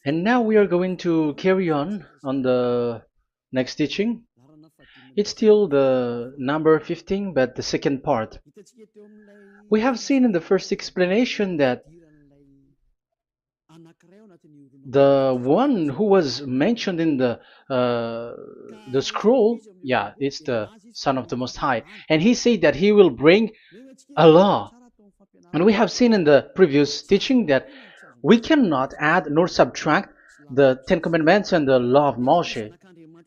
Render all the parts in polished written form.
And now we are going to carry on the next teaching. It's still the number 15, but the second part. We have seen in the first explanation that the one who was mentioned in the scroll, yeah, it's the Son of the Most High, and he said that he will bring a law. And we have seen in the previous teaching that we cannot add nor subtract the Ten Commandments and the law of Moshe.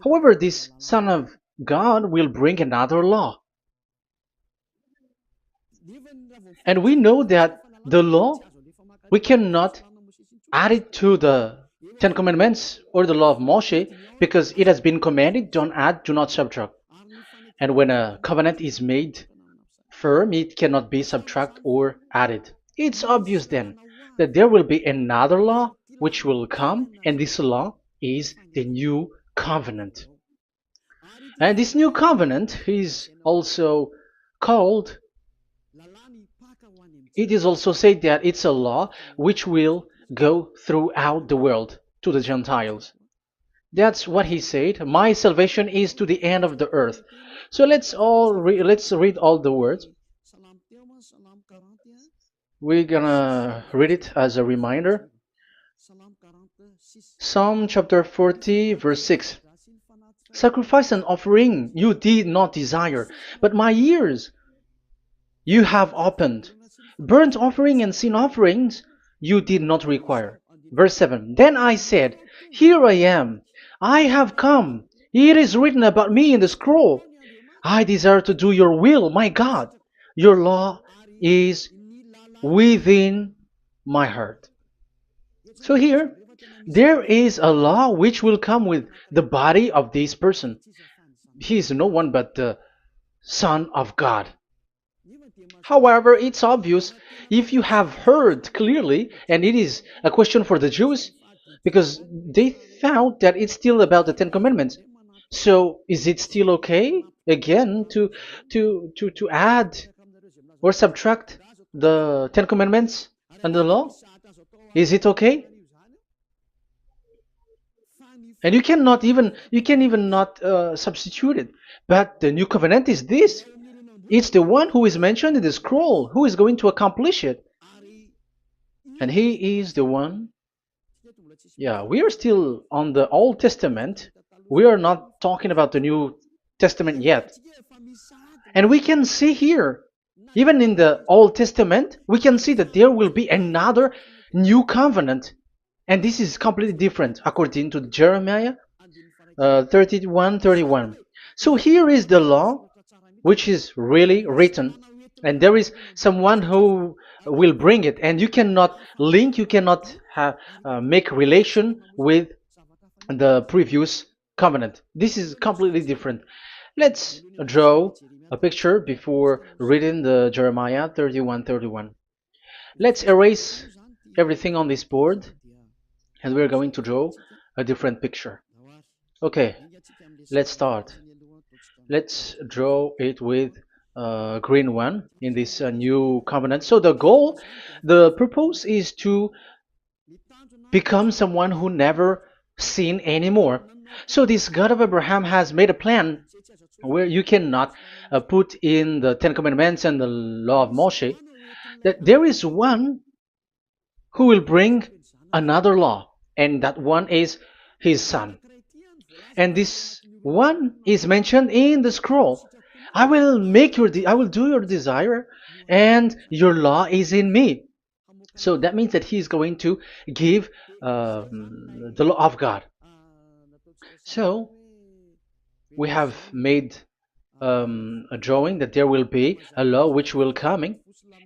However, this Son of God will bring another law. And we know that the law, we cannot add it to the Ten Commandments or the law of Moshe because it has been commanded, don't add, do not subtract. And when a covenant is made firm, it cannot be subtracted or added. It's obvious then that there will be another law which will come, and this law is the new covenant. And this new covenant is also called, it is also said that it's a law which will go throughout the world to the Gentiles. That's what he said. My salvation is to the end of the earth. So let's read all the words. We're gonna read it as a reminder. Psalm chapter 40, verse 6. Sacrifice and offering you did not desire, but my ears you have opened. Burnt offering and sin offerings you did not require. Verse 7. Then I said, here I am. I have come. It is written about me in the scroll. I desire to do your will, my God. Your law is within my heart. So here, there is a law which will come with the body of this person. He is no one but the Son of God. However, it's obvious if you have heard clearly, and it is a question for the Jews, because they found that it's still about the Ten Commandments. So is it still okay again to add or subtract the Ten Commandments and the law? Is it okay? And you can even not substitute it. But the new covenant is this. It's the one who is mentioned in the scroll who is going to accomplish it. And he is the one. Yeah, we are still on the Old Testament. We are not talking about the New Testament yet. And we can see here, even in the Old Testament, we can see that there will be another new covenant. And this is completely different according to Jeremiah 31:31. So here is the law which is really written, and there is someone who will bring it, and you cannot link, you cannot make relation with the previous covenant. This is completely different. Let's draw a picture before reading the Jeremiah 31:31. Let's erase everything on this board, and we're going to draw a different picture. Okay, let's start. Let's draw it with a green one in this new covenant. So the purpose is to become someone who never sin anymore. So this God of Abraham has made a plan where you cannot put in the Ten Commandments and the law of Moshe, that there is one who will bring another law, and that one is his son. And this one is mentioned in the scroll. I will do your desire, and your law is in me. So that means that he is going to give the law of God. So we have made a drawing that there will be a law which will coming,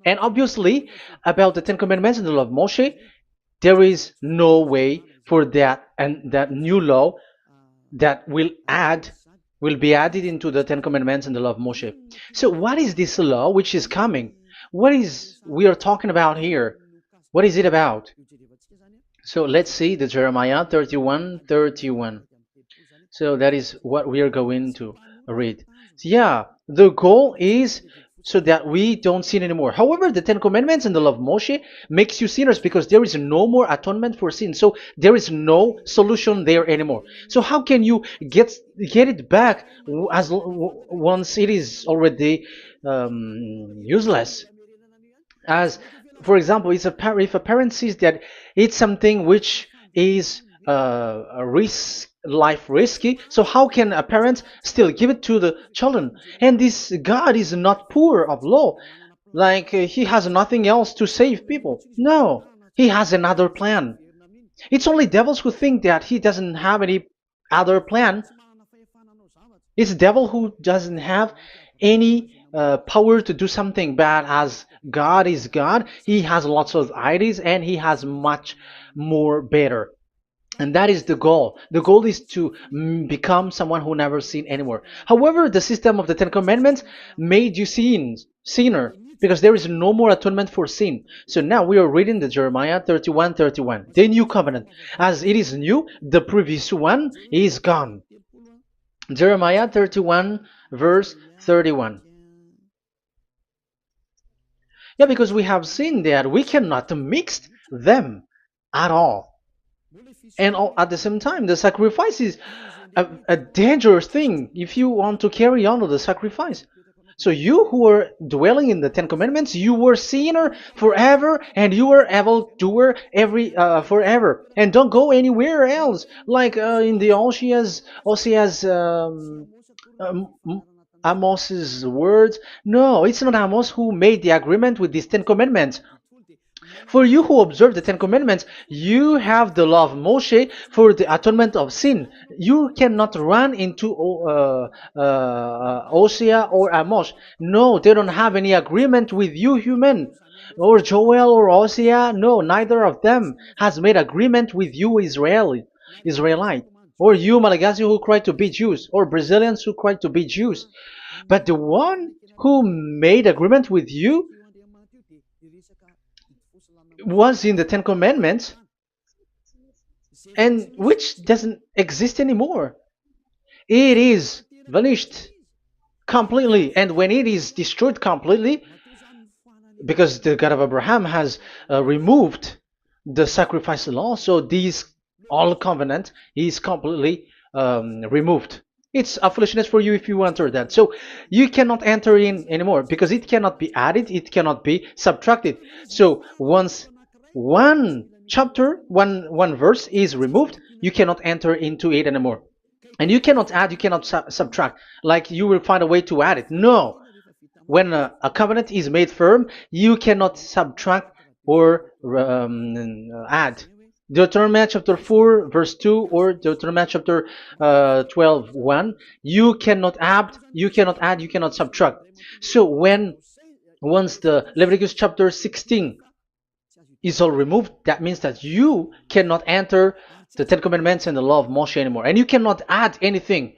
and obviously about the Ten Commandments and the law of Moshe, there is no way for that and that new law that will be added into the Ten Commandments and the law of Moshe. So what is this law which is coming? What is we are talking about here? What is it about? So let's see the Jeremiah 31:31. So that is what we are going to read. So yeah, the goal is so that we don't sin anymore. However, the Ten Commandments and the law of Moshe makes you sinners because there is no more atonement for sin. So there is no solution there anymore. So how can you get it back once it is already useless? As for example, if a parent sees that it's something which is a life risky, so how can a parent still give it to the children? And this God is not poor of law, like he has nothing else to save people. No, he has another plan. It's only devils who think that he doesn't have any other plan. It's the devil who doesn't have any power to do something bad. As God is God, he has lots of ideas and he has much more better. And that is the goal. The goal is to become someone who never sin anymore. However, the system of the Ten Commandments made you sinner, because there is no more atonement for sin. So now we are reading the Jeremiah 31:31, the new covenant. As it is new, the previous one is gone. Jeremiah 31 verse 31. Yeah, because we have seen that we cannot mix them at all. And at the same time, the sacrifice is a dangerous thing if you want to carry on with the sacrifice. So you who are dwelling in the Ten Commandments, you were sinner forever, and you were evil doer forever, and don't go anywhere else. Like in the Osea's Amos's words. No, it's not Amos who made the agreement with these Ten Commandments. For you who observe the Ten Commandments, you have the law of Moshe for the atonement of sin. You cannot run into Hosea or Amos. No, they don't have any agreement with you, human. Or Joel or Hosea. No, neither of them has made agreement with you, Israelite. Or you, Malagasy, who cry to be Jews. Or Brazilians who cry to be Jews. But the one who made agreement with you was in the Ten Commandments, and which doesn't exist anymore. It is vanished completely, and when it is destroyed completely, because the God of Abraham has removed the sacrifice law, so this all covenant is completely removed. It's a foolishness for you if you enter that. So you cannot enter in anymore because it cannot be added, it cannot be subtracted. So once one chapter, one verse is removed, you cannot enter into it anymore. And you cannot add, you cannot subtract. Like you will find a way to add it. No. When a covenant is made firm, you cannot subtract or add. Deuteronomy chapter 4 verse 2 or Deuteronomy chapter 12 1, you cannot add, you cannot subtract. So once the Leviticus chapter 16 is all removed, that means that you cannot enter the Ten Commandments and the law of Moshe anymore, and you cannot add anything.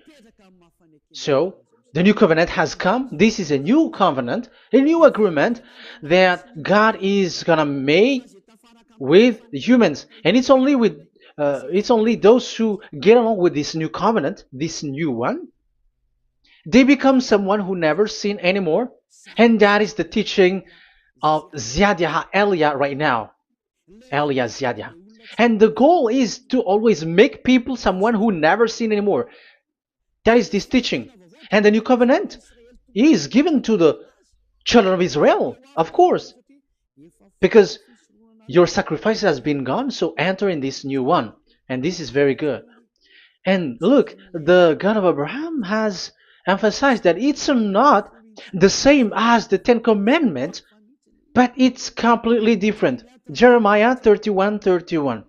So the new covenant has come. This is a new covenant, a new agreement that God is gonna make with the humans, and it's only those who get along with this new covenant, this new one. They become someone who never sin anymore, and that is the teaching of Ziadia Elia right now, Elia Ziadia. And the goal is to always make people someone who never sin anymore. That is this teaching. And the new covenant is given to the children of Israel, of course, because your sacrifice has been gone, so enter in this new one. And this is very good. And look, the God of Abraham has emphasized that it's not the same as the Ten Commandments, but it's completely different. Jeremiah 31:31.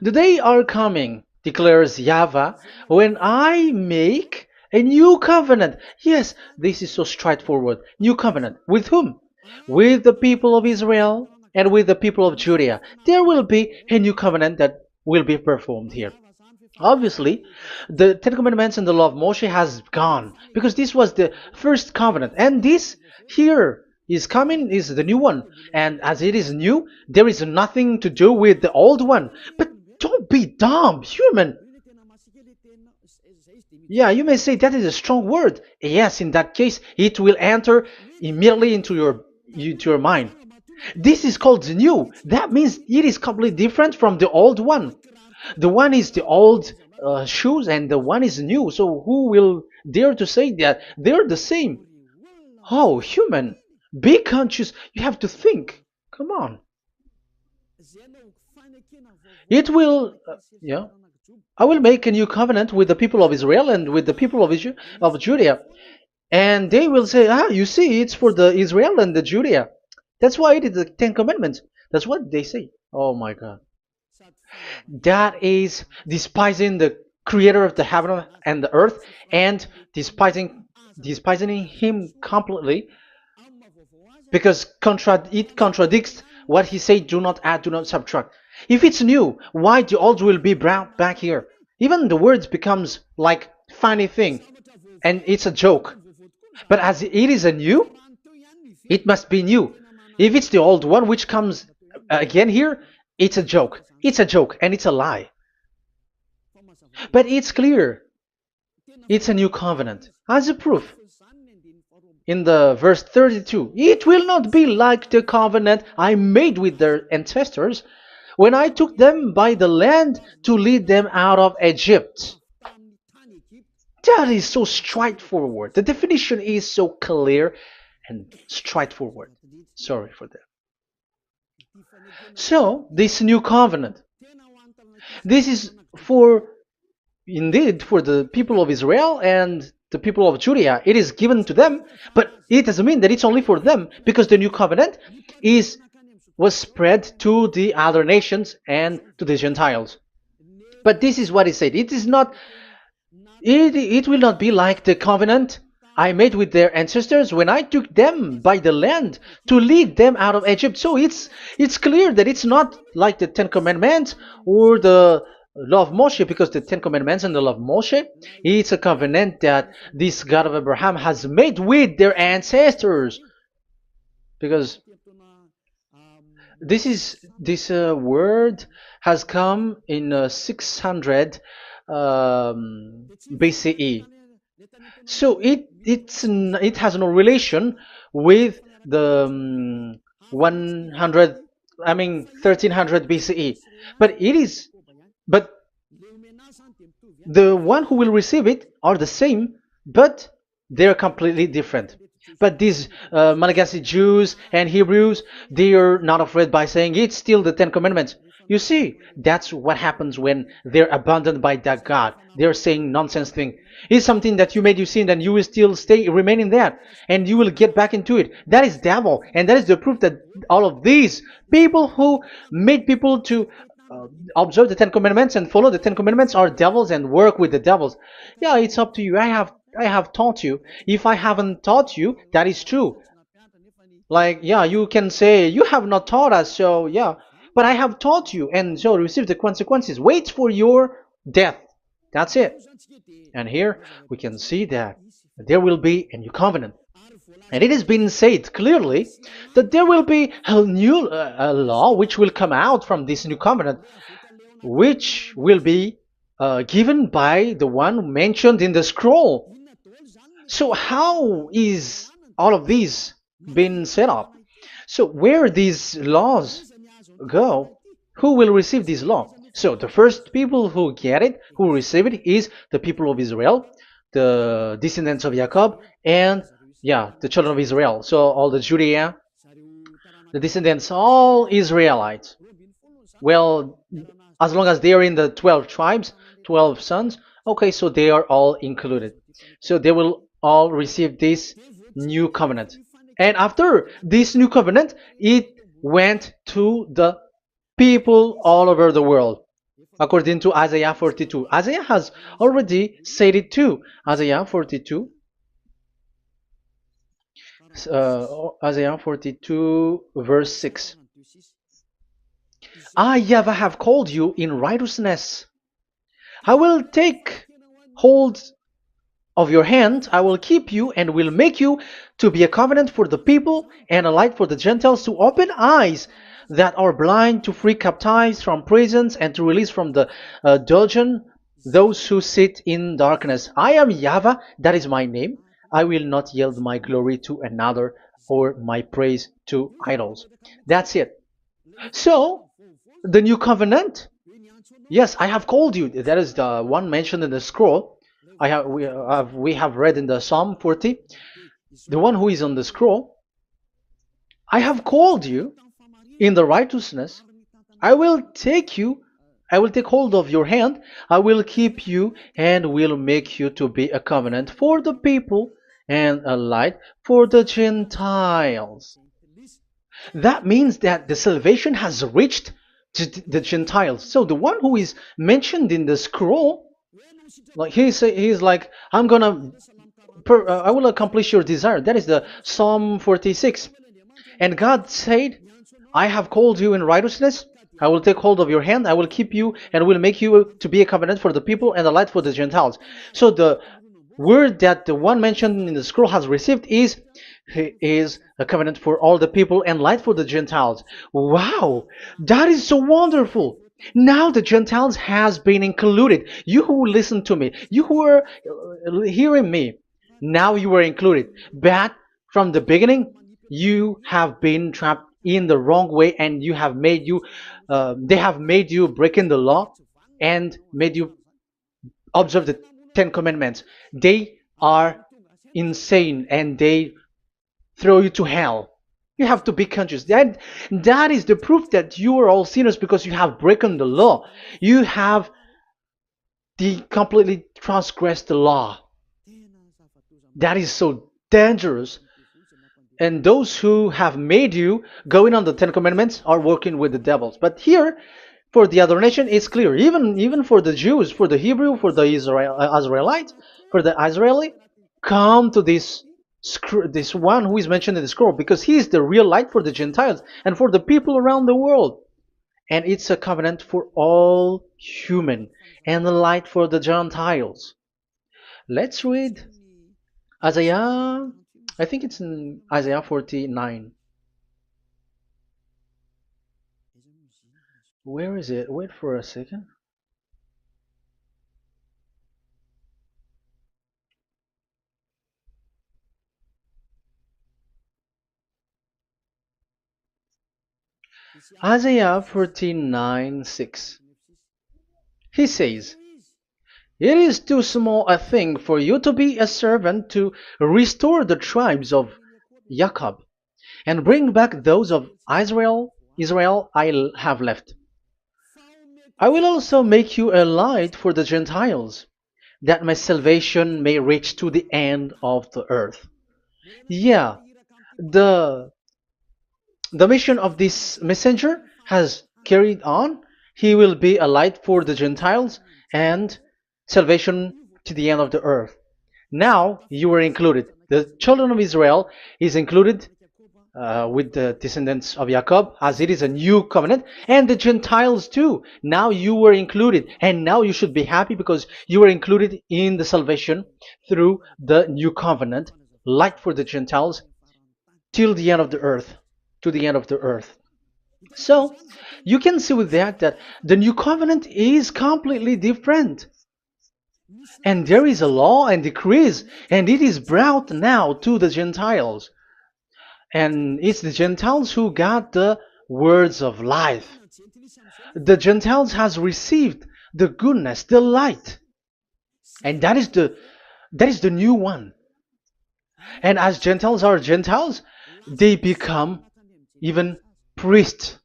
The day are coming, declares YAHVAH, when I make a new covenant. Yes, this is so straightforward. New covenant. With whom? With the people of Israel and with the people of Judea. There will be a new covenant that will be performed here. Obviously, the Ten Commandments and the law of Moshe has gone because this was the first covenant, and this here is coming is the new one. And as it is new, there is nothing to do with the old one. But don't be dumb, human. Yeah, you may say that is a strong word. Yes, in that case, it will enter immediately into your mind. This is called the new. That means it is completely different from the old one. The one is the old shoes and the one is new. So who will dare to say that they're the same? Oh, human, be conscious. You have to think. Come on. It will, yeah. I will make a new covenant with the people of Israel and with the people of Judea. And they will say, ah, you see, it's for the Israel and the Judea. That's why it is the Ten Commandments. That's what they say. Oh my God. That is despising the creator of the heaven and the earth and despising him completely because it contradicts what he said, do not add, do not subtract. If it's new, why the old will be brought back here? Even the words becomes like funny thing and it's a joke. But as it is a new, it must be new. If it's the old one which comes again here, it's a joke. It's a joke and it's a lie. But it's clear. It's a new covenant. As a proof, in the verse 32, it will not be like the covenant I made with their ancestors when I took them by the land to lead them out of Egypt. That is so straightforward. The definition is so clear and straightforward. Sorry for that. So, this new covenant, this is indeed for the people of Israel and the people of Judea. It is given to them, but it doesn't mean that it's only for them, because the new covenant was spread to the other nations and to the Gentiles. But this is what it said. It is not. It will not be like the covenant I made with their ancestors when I took them by the land to lead them out of Egypt. So it's clear that it's not like the Ten Commandments or the law of Moshe, because the Ten Commandments and the law of Moshe, it's a covenant that this God of Abraham has made with their ancestors. Because this word has come in 600 BCE. So it has no relation with the 1300 BCE. But the one who will receive it are the same, but they're completely different. But these Malagasy Jews and Hebrews, they are not afraid by saying it's still the Ten Commandments. You see, that's what happens when they're abandoned by that God. They're saying nonsense thing. It's something that you made you sin, and you will still remain in that, and you will get back into it. That is devil, and that is the proof that all of these people who made people to observe the Ten Commandments and follow the Ten Commandments are devils and work with the devils. Yeah, it's up to you. I have taught you. If I haven't taught you, that is true. Like, yeah, you can say you have not taught us, so yeah. But I have taught you, and so receive the consequences. Wait for your death. That's it. And here we can see that there will be a new covenant. And it has been said clearly that there will be a new law which will come out from this new covenant, which will be given by the one mentioned in the scroll. So how is all of these been set up? So where these laws go, who will receive this law? So the first people who get it, who receive it, is the people of Israel, the descendants of Jacob, and yeah, the children of Israel. So all the Judea, the descendants, all Israelites. Well, as long as they are in the 12 tribes, 12 sons, okay, so they are all included. So they will all receive this new covenant. And after this new covenant, it went to the people all over the world, according to Isaiah 42. Isaiah has already said it too. Isaiah 42. Isaiah 42 verse 6. I, YAHVAH, have called you in righteousness. I will take hold of your hand, I will keep you and will make you to be a covenant for the people and a light for the Gentiles, to open eyes that are blind, to free captives from prisons, and to release from the dungeon those who sit in darkness. I am YAHVAH, that is my name. I will not yield my glory to another or my praise to idols. That's it. So, the new covenant, yes, I have called you. That is the one mentioned in the scroll. We have read in the Psalm 40, the one who is on the scroll. I have called you in the righteousness. I will take you, I will take hold of your hand, I will keep you, and will make you to be a covenant for the people and a light for the Gentiles. That means that the salvation has reached the Gentiles. So the one who is mentioned in the scroll, like he's like, I will accomplish your desire. That is the Psalm 46. And God said, I have called you in righteousness. I will take hold of your hand. I will keep you and will make you to be a covenant for the people and a light for the Gentiles. So the word that the one mentioned in the scroll has received is he is a covenant for all the people and light for the Gentiles. Wow, that is so wonderful. Now the Gentiles has been included. You who listen to me, you who are hearing me, now you are included. But from the beginning, you have been trapped in the wrong way, and they have made you breaking the law and made you observe the Ten Commandments. They are insane and they throw you to hell. You have to be conscious. That is the proof that you are all sinners because you have broken the law. You have completely transgressed the law. That is so dangerous. And those who have made you going on the Ten Commandments are working with the devils. But here, for the other nation, it's clear. Even for the Jews, for the Hebrew, for the Israelite, for the Israeli, come to this one who is mentioned in the scroll, because he is the real light for the Gentiles and for the people around the world. And it's a covenant for all human and a light for the Gentiles. Let's read Isaiah. I think it's in Isaiah 49. Where is it? Wait for a second. Isaiah 49:6. He says, it is too small a thing for you to be a servant to restore the tribes of Jacob and bring back those of Israel I have left. I will also make you a light for the Gentiles, that my salvation may reach to the end of the earth. Yeah, the the mission of this messenger has carried on. He will be a light for the Gentiles and salvation to the end of the earth. Now you are included. The children of Israel is included with the descendants of Jacob, as it is a new covenant, and the Gentiles too. Now you were included, and now you should be happy because you were included in the salvation through the new covenant, light for the Gentiles, till the end of the earth, to the end of the earth. So you can see with that the new covenant is completely different. And there is a law and decrees, and it is brought now to the Gentiles. And it's the Gentiles who got the words of life. The Gentiles has received the goodness, the light. And that is the new one. And as Gentiles are Gentiles, they become even priests.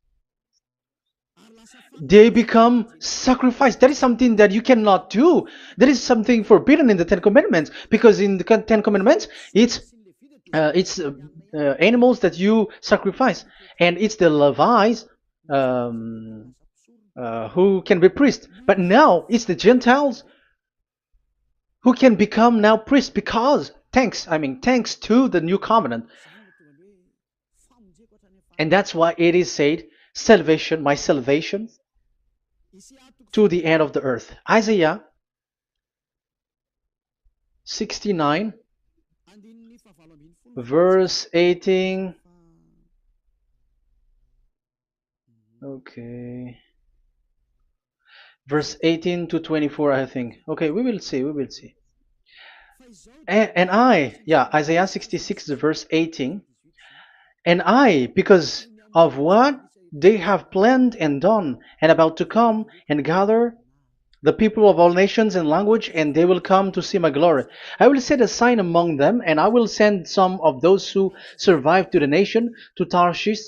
They become sacrifice. That is something that you cannot do. That is something forbidden in the Ten Commandments, because in the Ten Commandments it's animals that you sacrifice, and it's the Levites um, who can be priests. But now it's the Gentiles who can become now priests, because thanks to the new covenant. And that's why it is said, salvation, my salvation to the end of the earth. Isaiah 69 verse 18. Okay. verse 18 to 24, I think. Okay, we will see, we will see. And Isaiah 66, verse 18, and I, because of what they have planned and done, and about to come and gather the people of all nations and language, and they will come to see my glory. I will set a sign among them, and I will send some of those who survive to the nation, to Tarshish,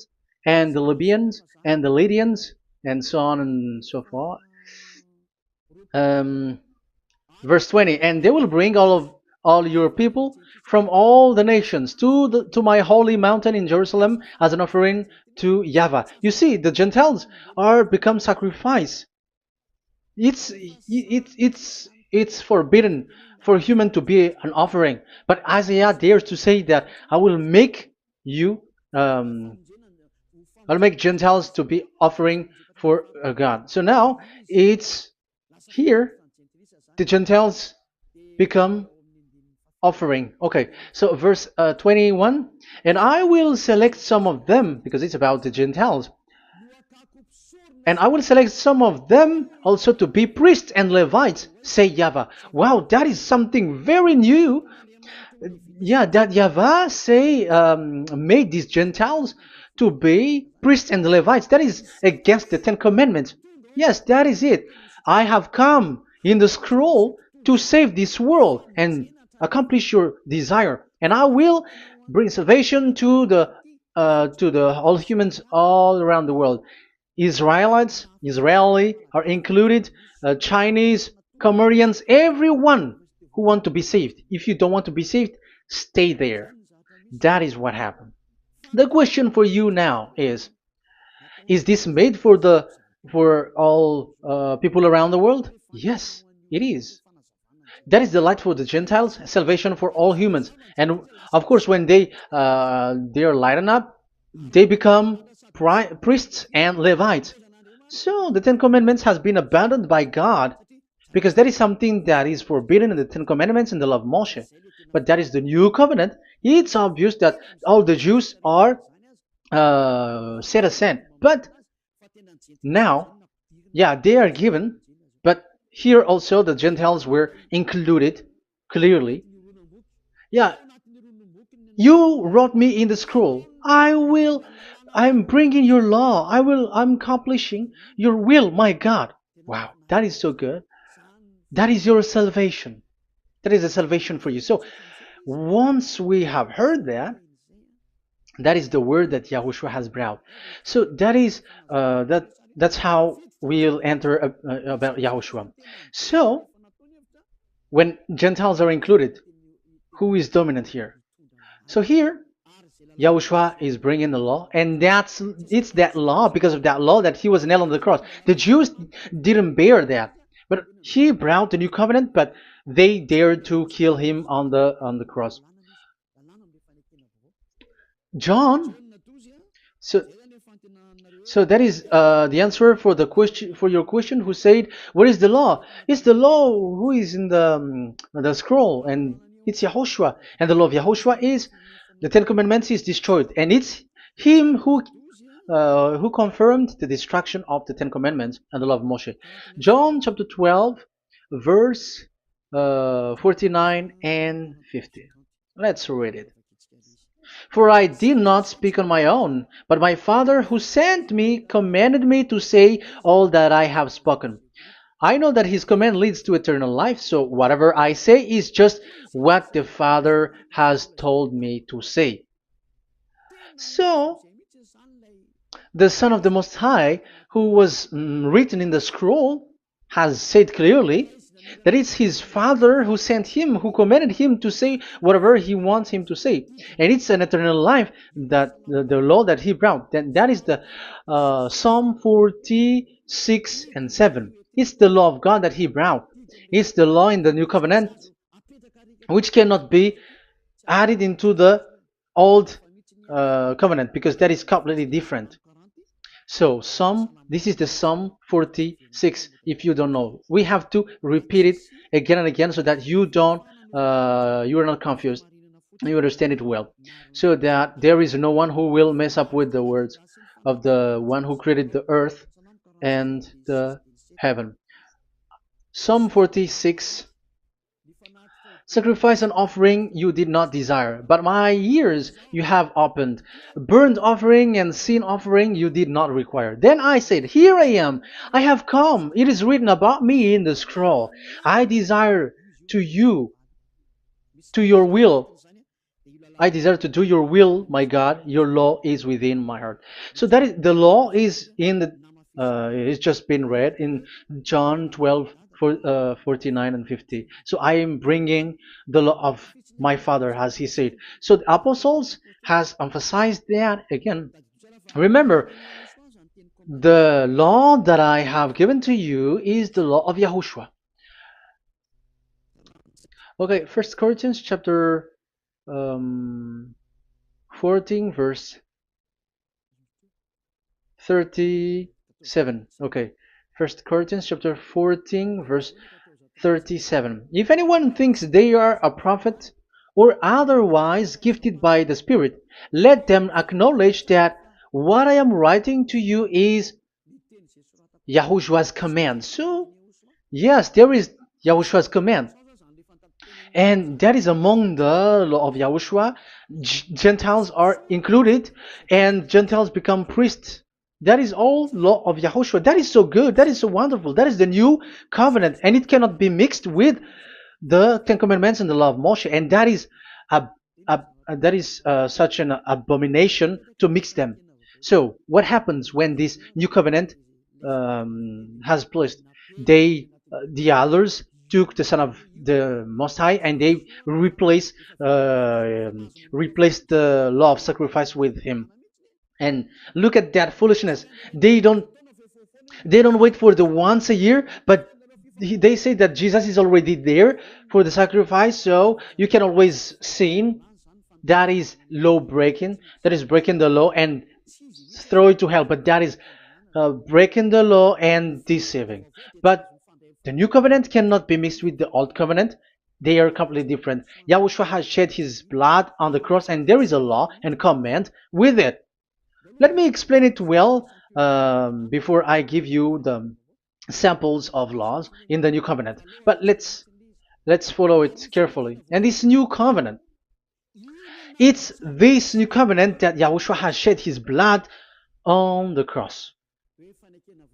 and the Libyans, and the Lydians, and so on and so forth. Um, Verse 20, and they will bring all your people from all the nations to my holy mountain in Jerusalem as an offering to YAHVAH. You see, the Gentiles are become sacrifice. It's forbidden for human to be an offering, but Isaiah dares to say that I will make you um, I'll make Gentiles to be offering for God. So now it's here the Gentiles become offering. Okay, so verse 21, and I will select some of them, because it's about the Gentiles, and I will select some of them also to be priests and Levites, say YAHVAH. Wow, that is something very new. Yeah, that YAHVAH say made these Gentiles to be priests and Levites. That is against the Ten Commandments. Yes, that is it. I have come in the scroll to save this world and accomplish your desire, and I will bring salvation to the all humans all around the world. Israelites, Israeli are included, Chinese, Comorians, everyone who want to be saved. If you don't want to be saved, stay there. That is what happened. The question for you now is this made for all people around the world? Yes, it is. That is the light for the Gentiles, salvation for all humans. And of course, when they are lightened up, they become priests and Levites. So the Ten Commandments has been abandoned by God, because that is something that is forbidden in the Ten Commandments and the law of Moshe. But that is the new covenant. It's obvious that all the Jews are set aside. But now, yeah, they are given, but here also the Gentiles were included clearly. Yeah, you wrote me in the scroll. I'm bringing your law. I'm accomplishing your will, my God. Wow, that is so good. That is your salvation. That is a salvation for you. So once we have heard that, that is the word that Yahushua has brought. So that's how we'll enter about Yahushua. So when Gentiles are included, who is dominant here? So here, Yahushua is bringing the law, and it's that law, because of that law, that he was nailed on the cross. The Jews didn't bear that, but he brought the new covenant, but they dared to kill him on the cross. John, so so that is the answer for your question. Who said, "What is the law?" It's the law who is in the scroll, and it's Yahushua. And the law of Yahushua is the Ten Commandments is destroyed, and it's him who confirmed the destruction of the Ten Commandments and the law of Moshe. John chapter 12, verse 49 and 50. Let's read it. For I did not speak on my own, but my Father who sent me commanded me to say all that I have spoken. I know that his command leads to eternal life, so whatever I say is just what the Father has told me to say. So, the Son of the Most High, who was written in the scroll, has said clearly that it's his Father who sent him, who commanded him to say whatever he wants him to say. And it's an eternal life, that the law that he brought. That is the Psalm 46 and 7. It's the law of God that he brought. It's the law in the new covenant, which cannot be added into the old covenant, because that is completely different. So this is the Psalm 46. If you don't know, we have to repeat it again and again, so that you are not confused. You understand it well, so that there is no one who will mess up with the words of the one who created the earth and the heaven. Psalm 46. Sacrifice and offering you did not desire, but my ears you have opened. Burnt offering and sin offering you did not require. Then I said, here I am, I have come. It is written about me in the scroll. I desire to you, to your will. I desire to do your will, my God. Your law is within my heart. So that is the law is in the. It's just been read in John 12, 49 and 50. So I am bringing the law of my Father, as he said. So the apostles has emphasized that again. Remember, the law that I have given to you is the law of Yahushua. Okay, First Corinthians chapter 14 verse 37. Okay, First Corinthians chapter 14 verse 37. If anyone thinks they are a prophet or otherwise gifted by the Spirit, let them acknowledge that what I am writing to you is Yahushua's command. So yes, there is Yahushua's command. And that is among the law of Yahushua. Gentiles are included, and Gentiles become priests. That is all law of Yahushua. That is so good. That is so wonderful. That is the new covenant, and it cannot be mixed with the Ten Commandments and the law of Moshe. And that is such an abomination to mix them. So what happens when this new covenant has placed? The others took the Son of the Most High and they replaced the law of sacrifice with him. And look at that foolishness. They don't wait for the once a year, but they say that Jesus is already there for the sacrifice, so you can always sin. That is law breaking. That is breaking the law and throw it to hell. But that is breaking the law and deceiving. But the new covenant cannot be mixed with the old covenant. They are completely different. Yahushua has shed his blood on the cross, and there is a law and command with it. Let me explain it well before I give you the samples of laws in the new covenant. But let's follow it carefully. And this new covenant, it's this new covenant that Yahushua has shed his blood on the cross.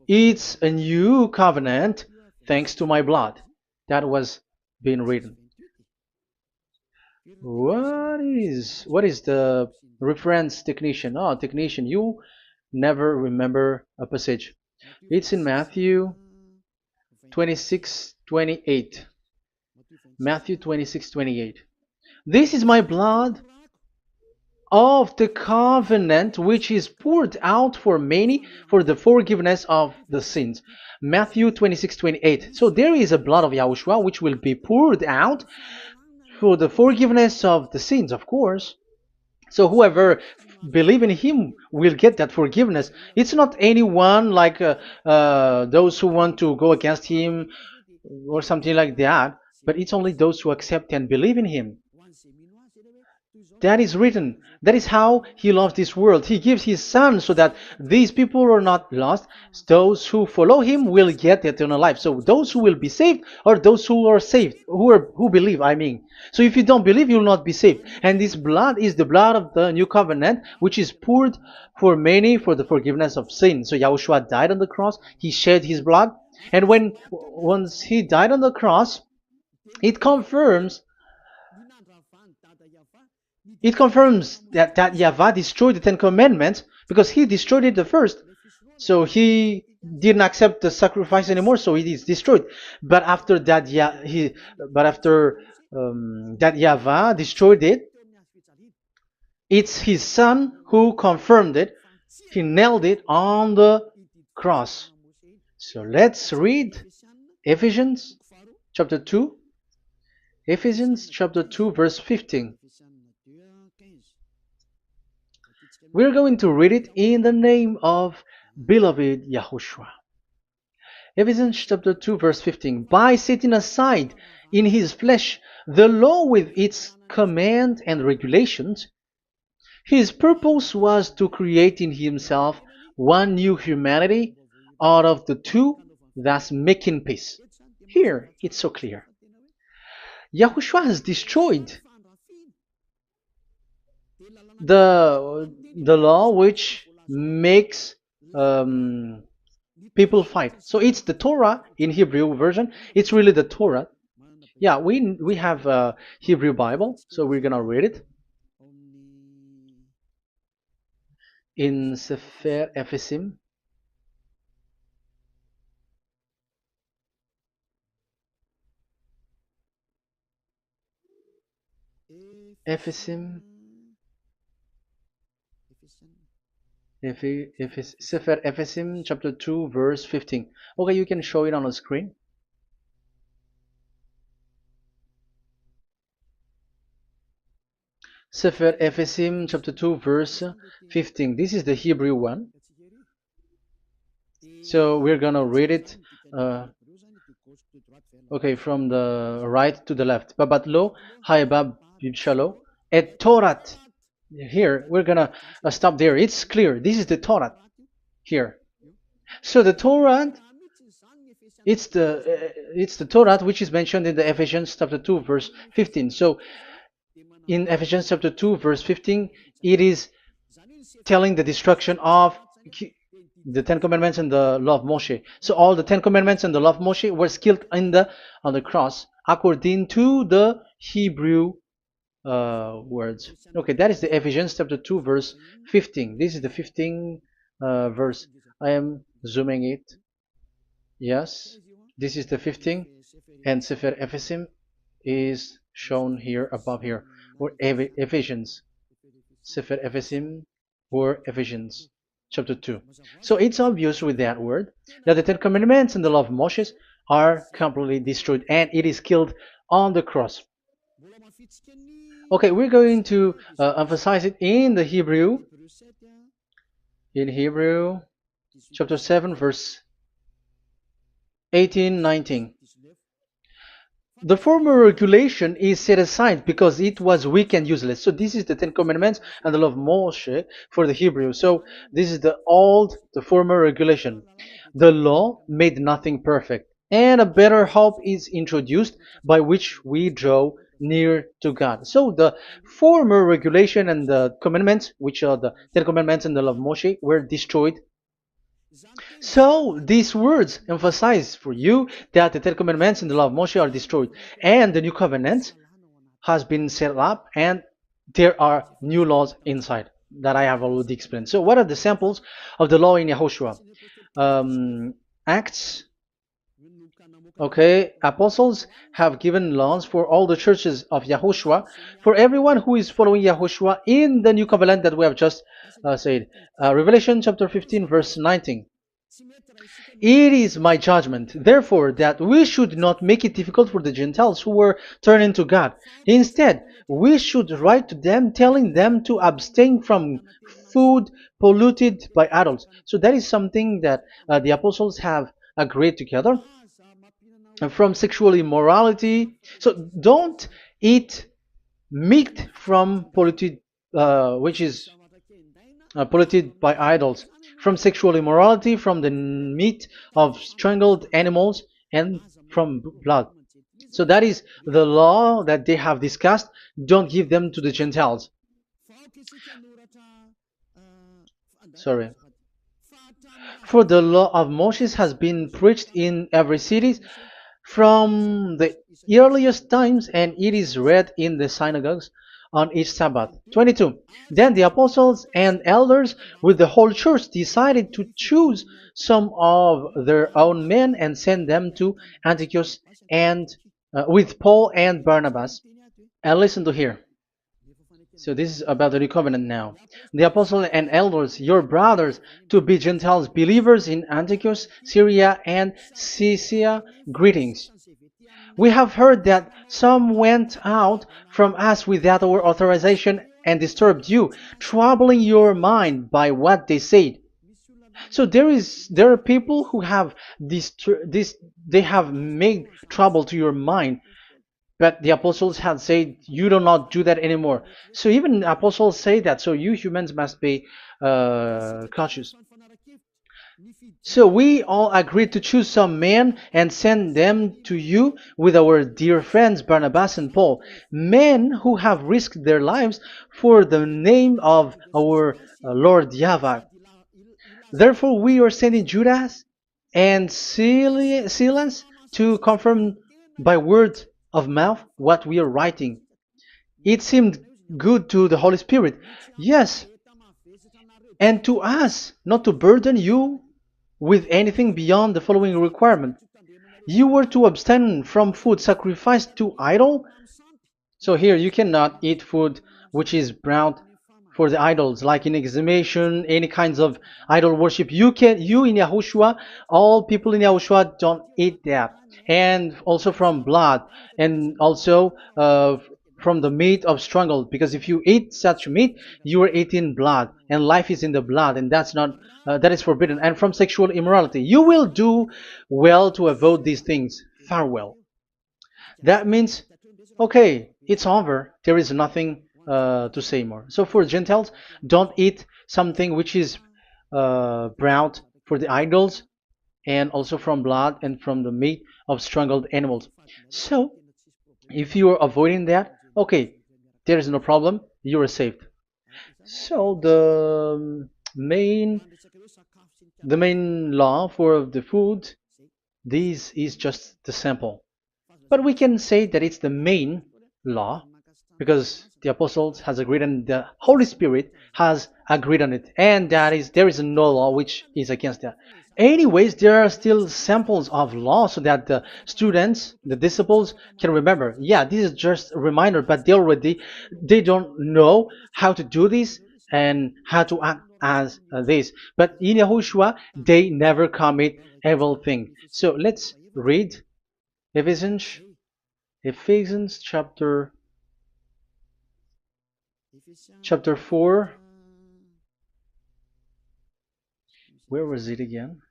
It's a new covenant thanks to my blood that was being written. What is the reference technician? Oh, technician, you never remember a passage. It's in Matthew 26:28. Matthew 26:28. This is my blood of the covenant which is poured out for many for the forgiveness of the sins. Matthew 26:28. So there is a blood of Yahushua which will be poured out for the forgiveness of the sins, of course. So whoever believe in him will get that forgiveness. It's not anyone like those who want to go against him or something like that, but it's only those who accept and believe in him. That is written. That is how he loves this world. He gives his son so that these people are not lost. Those who follow him will get eternal life. So those who will be saved are those who are saved, who believe, I mean. So if you don't believe, you will not be saved. And this blood is the blood of the new covenant, which is poured for many for the forgiveness of sin. So Yahushua died on the cross. He shed his blood. And once he died on the cross, it confirms that YAHVAH destroyed the Ten Commandments because he destroyed it the first. So he didn't accept the sacrifice anymore, so it is destroyed. But after that, that YAHVAH destroyed it, it's his son who confirmed it. He nailed it on the cross. So let's read Ephesians chapter 2. Ephesians chapter 2 verse 15. We're going to read it in the name of beloved Yahushua. Ephesians chapter 2 verse 15. By setting aside in his flesh the law with its command and regulations, his purpose was to create in himself one new humanity out of the two, thus making peace. Here, it's so clear. Yahushua has destroyed the law which makes people fight. So it's the Torah in Hebrew version. It's really the Torah. Yeah, we have a Hebrew Bible, so we're gonna read it in Sefer Ephesim. Ephesim. Sefer Ephesim chapter 2 verse 15. Okay, you can show it on the screen. Sefer Ephesim chapter 2 verse 15. This is the Hebrew one. So we're gonna read it okay, from the right to the left. Babat lo haibab shalo et Torat. Here we're gonna stop there. It's clear. This is the Torah here. So the Torah, it's the Torah which is mentioned in the Ephesians chapter 2 verse 15. So in Ephesians chapter 2 verse 15, it is telling the destruction of the Ten Commandments and the law of Moshe. So all the Ten Commandments and the law of Moshe were killed on the cross according to the Hebrew words. Okay, that is the Ephesians chapter 2 verse 15. This is the 15 verse. I am zooming it. Yes, this is the 15, and Sefer Ephesim is shown here above here, or Ephesians. Sefer Ephesim or Ephesians chapter 2. So it's obvious with that word that the Ten Commandments and the law of Moses are completely destroyed, and it is killed on the cross. Okay, we're going to emphasize it in the Hebrew. In Hebrew chapter 7 verse 18, 19. The former regulation is set aside because it was weak and useless. So this is the Ten Commandments and the law of Moshe for the Hebrew. So this is the former regulation. The law made nothing perfect, and a better hope is introduced by which we draw near to God. So the former regulation and the commandments, which are the Ten Commandments and the law of Moshe, were destroyed. So these words emphasize for you that the Ten Commandments and the law of Moshe are destroyed, and the new covenant has been set up, and there are new laws inside that I have already explained. So what are the samples of the law in Yahushua? Acts. Okay, apostles have given laws for all the churches of Yahushua, for everyone who is following Yahushua in the new covenant that we have just said. Revelation chapter 15 verse 19. It is my judgment, therefore, that we should not make it difficult for the Gentiles who were turning to God. Instead, we should write to them telling them to abstain from food polluted by idols. So that is something that the apostles have agreed together. And from sexual immorality. So don't eat meat from polluted, which is polluted by idols, from sexual immorality, from the meat of strangled animals, and from blood. So that is the law that they have discussed. Don't give them to the Gentiles. Sorry. For the law of Moses has been preached in every city from the earliest times, and it is read in the synagogues on each Sabbath. 22. Then the apostles and elders with the whole church decided to choose some of their own men and send them to Antioch and with Paul and Barnabas. And listen to here. So this is about the new covenant now. The apostles and elders, your brothers, to be Gentiles believers in Antioch, Syria, and Cilicia, greetings. We have heard that some went out from us without our authorization and disturbed you, troubling your mind by what they said. So there are people who have they have made trouble to your mind, but the apostles had said you do not do that anymore. So even apostles say that. So you humans must be cautious. So we all agreed to choose some men and send them to you with our dear friends Barnabas and Paul, men who have risked their lives for the name of our Lord YAHVAH. Therefore we are sending Judas and Silas to confirm by word of mouth what we are writing. It seemed good to the Holy Spirit, yes, and to us, not to burden you with anything beyond the following requirement. You were to abstain from food sacrificed to idol. So here you cannot eat food which is brought for the idols, like in exhumation, any kinds of idol worship. You in Yahushua, all people in Yahushua don't eat that, and also from blood, and also from the meat of strangled. Because if you eat such meat, you are eating blood, and life is in the blood, and that's not that is forbidden. And from sexual immorality, you will do well to avoid these things. Farewell. That means, okay, it's over. There is nothing to say more. So for Gentiles, don't eat something which is brought for the idols, and also from blood and from the meat of strangled animals. So if you are avoiding that, okay, there is no problem. You are saved. So the main law for the food, this is just the sample. But we can say that it's the main law because the apostles has agreed and the Holy Spirit has agreed on it, and that is there is no law which is against that. Anyways, there are still samples of law so that the students, the disciples, can remember. Yeah, this is just a reminder, but they don't know how to do this and how to act as this. But in Yahushua, they never commit evil thing. So let's read Ephesians, Ephesians chapter 4. Where was it again?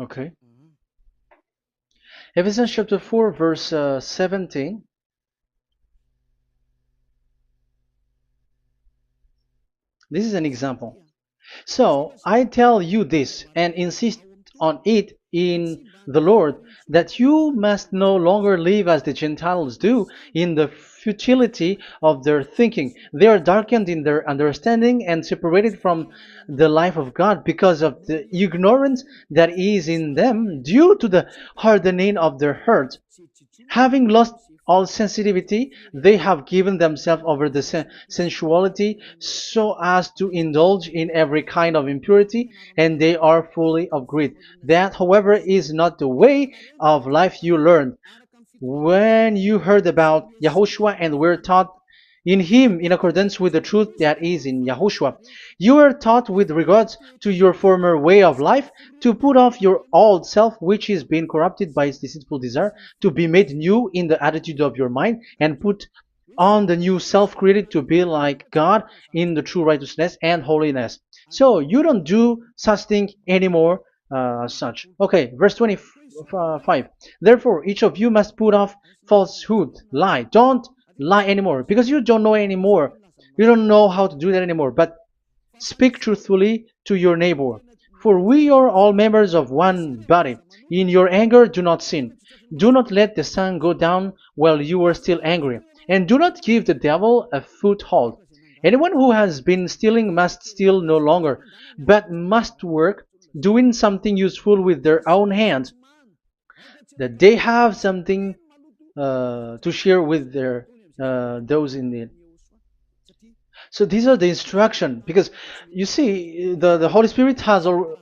Okay. Ephesians chapter 4, verse 17. This is an example. So I tell you this and insist on it in the Lord, that you must no longer live as the Gentiles do in the futility of their thinking. They are darkened in their understanding and separated from the life of God because of the ignorance that is in them due to the hardening of their hearts. Having lost all sensitivity, they have given themselves over to sensuality so as to indulge in every kind of impurity, and they are fully of greed. That, however, is not the way of life you learned when you heard about Yahushua and were taught in him in accordance with the truth that is in Yahushua. You were taught with regards to your former way of life to put off your old self, which is being corrupted by its deceitful desire, to be made new in the attitude of your mind, and put on the new self created to be like God in the true righteousness and holiness. So you don't do such thing anymore. Such. Okay, verse 25. Therefore, each of you must put off falsehood, lie. Don't lie anymore because you don't know anymore. You don't know how to do that anymore. But speak truthfully to your neighbor. For we are all members of one body. In your anger, do not sin. Do not let the sun go down while you are still angry. And do not give the devil a foothold. Anyone who has been stealing must steal no longer, but must work, doing something useful with their own hands, that they have something to share with their those in need. So these are the instruction because you see the Holy Spirit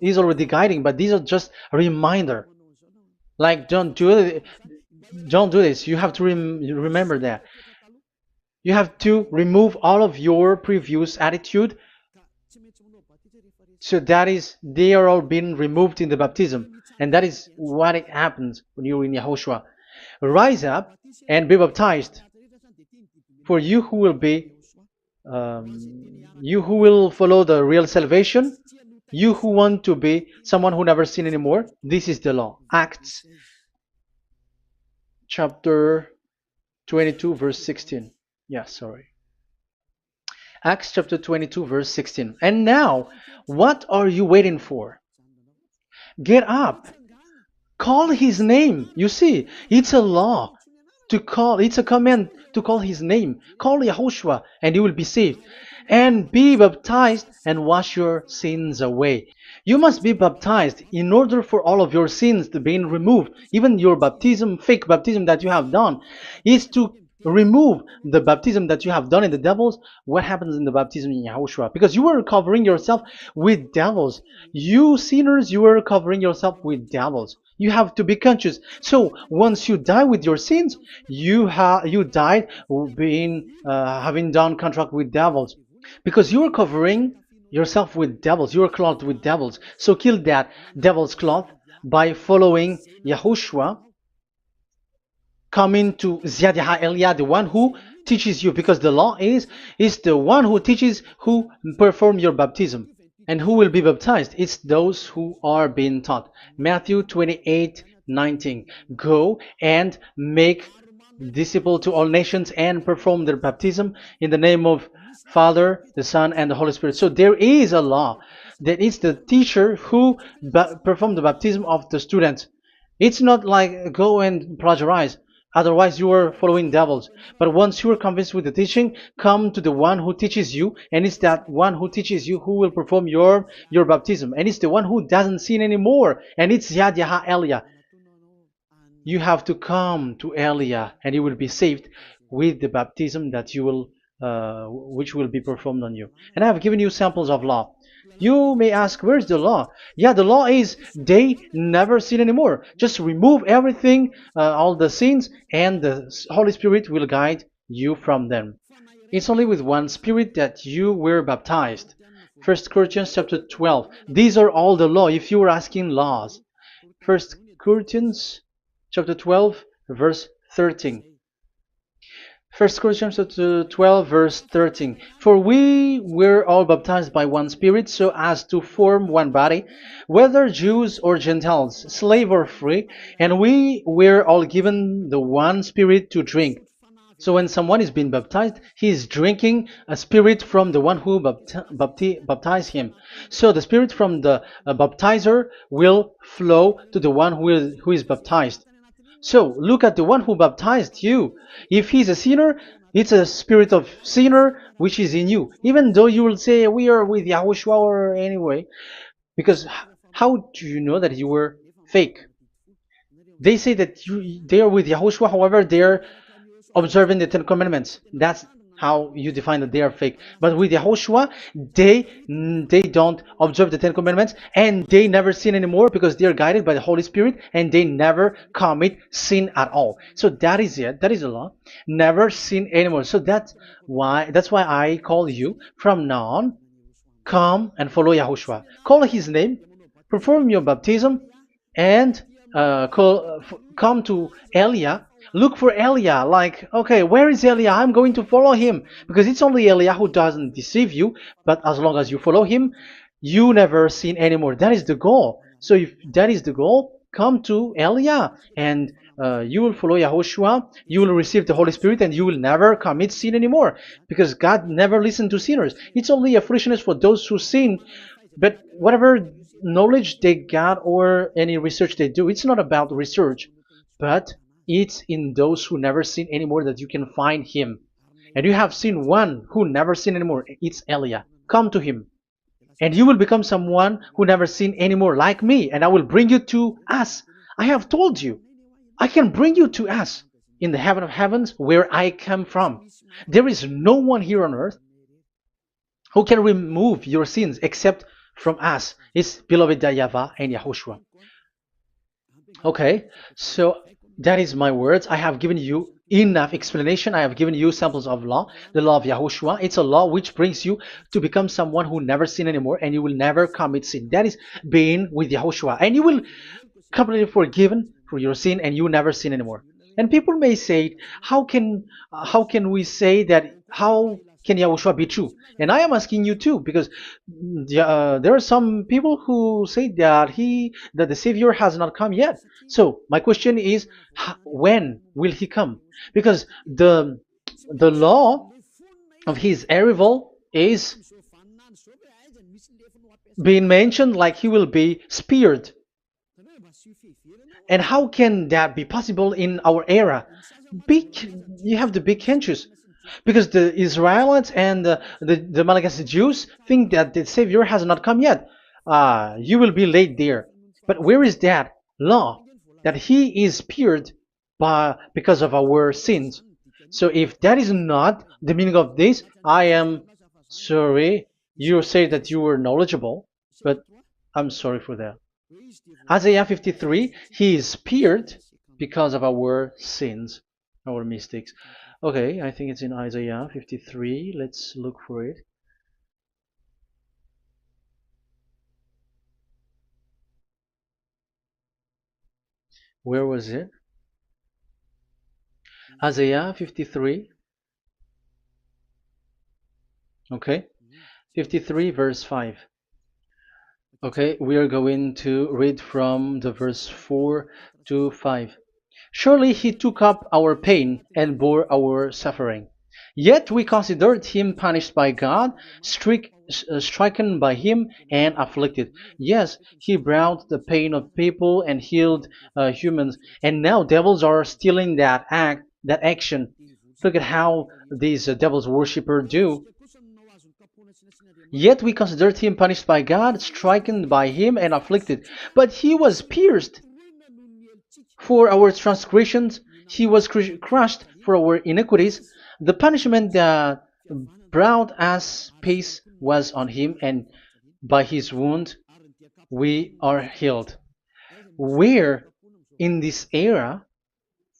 is already guiding, but these are just a reminder. Like don't do this. You have to remember that. You have to remove all of your previous attitude. So that is they are all being removed in the baptism, and that is what it happens when you're in Yahushua. Rise up and be baptized. For you who will follow the real salvation, you who want to be someone who never sin anymore, this is the law. Acts chapter 22 verse 16. Yeah, sorry. Acts chapter 22 verse 16. And now, what are you waiting for? Get up. Call his name. You see, it's a law to call, it's a command to call his name. Call Yahushua and you will be saved. And be baptized and wash your sins away. You must be baptized in order for all of your sins to be removed. Even your baptism, fake baptism that you have done, is to remove the baptism that you have done in the devils. What happens in the baptism in Yahushua? Because you were covering yourself with devils. You sinners, you were covering yourself with devils. You have to be conscious. So once you die with your sins, you died being having done contract with devils, because you are covering yourself with devils. You are clothed with devils. So kill that devil's cloth by following Yahushua, coming to Ziad Elia, the one who teaches you, because the law is the one who teaches who perform your baptism. And who will be baptized? It's those who are being taught. Matthew 28:19. Go and make disciple to all nations and perform their baptism in the name of Father, the Son, and the Holy Spirit. So there is a law that it's the teacher who perform the baptism of the student. It's not like go and plagiarize. Otherwise, you are following devils. But once you are convinced with the teaching, come to the one who teaches you, and it's that one who teaches you who will perform your baptism. And it's the one who doesn't sin anymore. And it's Yad Yaha Elia. You have to come to Elia, and you will be saved with the baptism that you will, which will be performed on you. And I have given you samples of law. You may ask, where's the law? Yeah, the law is they never sin anymore. Just remove everything, all the sins, and the Holy Spirit will guide you from them. It's only with one Spirit that you were baptized. 1 Corinthians chapter 12. These are all the law, if you were asking laws. 1 Corinthians chapter 12, verse 13. 1 Corinthians chapter 12, verse 13. For we were all baptized by one Spirit, so as to form one body, whether Jews or Gentiles, slave or free, and we were all given the one Spirit to drink. So when someone is being baptized, he is drinking a spirit from the one who baptized him. So the spirit from the baptizer will flow to the one who is baptized. So look at the one who baptized you. If he's a sinner, it's a spirit of sinner which is in you. Even though you will say, we are with Yahushua or anyway. Because how do you know that you were fake? They say that they are with Yahushua, however, they are observing the Ten Commandments. That's how you define that they are fake. But with Yahushua, they don't observe the Ten Commandments, and they never sin anymore because they are guided by the Holy Spirit, and they never commit sin at all. So that is it. That is the law. Never sin anymore. So that's why I call you from now on. Come and follow Yahushua. Call his name, perform your baptism, and come to Elia. Look for Elia, like, okay, where is Elia? I'm going to follow him. Because it's only Elia who doesn't deceive you, but as long as you follow him, you never sin anymore. That is the goal. So if that is the goal, come to Elia, and you will follow Yahushua, you will receive the Holy Spirit, and you will never commit sin anymore. Because God never listened to sinners. It's only a foolishness for those who sin, but whatever knowledge they got or any research they do, it's not about research, but it's in those who never sin anymore that you can find him. And you have seen one who never sin anymore. It's Elia. Come to him, and you will become someone who never sin anymore, like me, and I will bring you to us. I have told you, I can bring you to us in the heaven of heavens where I come from. There is no one here on earth who can remove your sins except from us. It's beloved YAHVAH and YAHOSHUAH. Okay, so that is my words. I have given you enough explanation. I have given you samples of law, the law of Yahushua. It's a law which brings you to become someone who never sin anymore, and you will never commit sin. That is being with Yahushua, and you will completely forgiven for your sin, and you will never sin anymore. And people may say, how can we say that? How can Yahushua be true? And I am asking you too, because there are some people who say that the Savior has not come yet. So my question is, when will he come? Because the law of his arrival is being mentioned like he will be speared. And how can that be possible in our era? Big, you have to be conscious. Because the Israelites and the Malagasy Jews think that the Savior has not come yet. You will be late there. But where is that law? That he is speared because of our sins. So if that is not the meaning of this, I am sorry. You say that you were knowledgeable, but I'm sorry for that. Isaiah 53, he is speared because of our sins, our mistakes. Okay, I think it's in Isaiah 53. Let's look for it. Where was it? Isaiah 53. Okay, 53 verse 5. Okay, we are going to read from the verse 4 to 5. Surely he took up our pain and bore our suffering. Yet we considered him punished by God, stricken by him, and afflicted. Yes, he brought the pain of people and healed humans. And now devils are stealing that action. Look at how these devils worshippers do. Yet we considered him punished by God, stricken by him, and afflicted. But he was pierced for our transgressions, he was crushed for our iniquities. The punishment that brought us peace was on him, and by his wound we are healed. Where in this era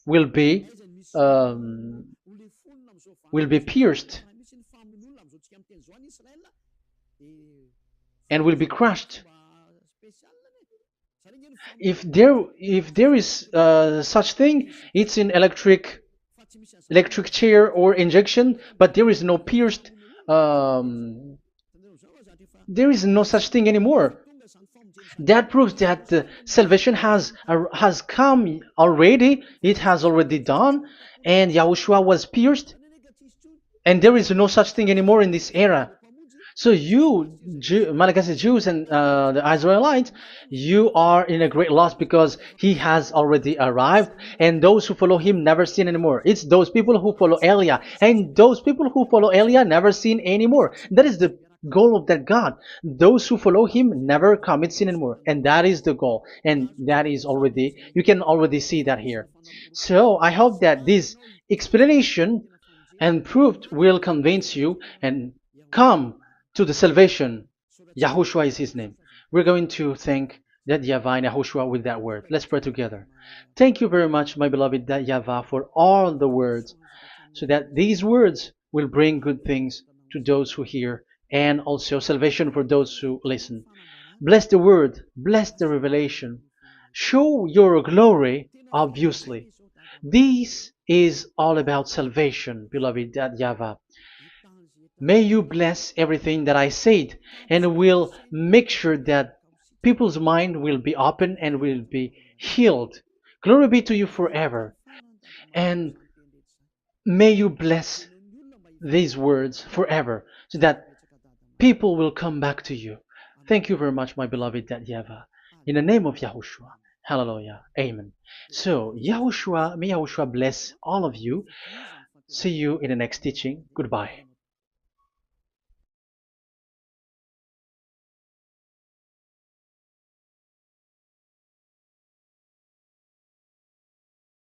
will be um, pierced and will be crushed. If there is such thing, it's in electric chair or injection, but there is no pierced. There is no such thing anymore. That proves that salvation has come already. It has already done, and Yahushua was pierced, and there is no such thing anymore in this era. So you, Malagasy Jews and the Israelites, you are in a great loss because he has already arrived, and those who follow him never sin anymore. It's those people who follow Elia, and those people who follow Elia never sin anymore. That is the goal of that God. Those who follow him never commit sin anymore, and that is the goal. And that is already, you can already see that here. So I hope that this explanation and proof will convince you and come to the salvation. Yahushua is his name. We're going to thank that YAHVAH and Yahushua with that word. Let's pray together. Thank you very much, my beloved that YAHVAH, for all the words, so that these words will bring good things to those who hear, and also salvation for those who listen. Bless the word, bless the revelation. Show your glory, obviously. This is all about salvation, beloved that YAHVAH. May you bless everything that I said, and will make sure that people's mind will be open and will be healed. Glory be to you forever. And may you bless these words forever, so that people will come back to you. Thank you very much, my beloved that YAHVAH. In the name of Yahushua. Hallelujah. Amen. So, Yahushua, may Yahushua bless all of you. See you in the next teaching. Goodbye.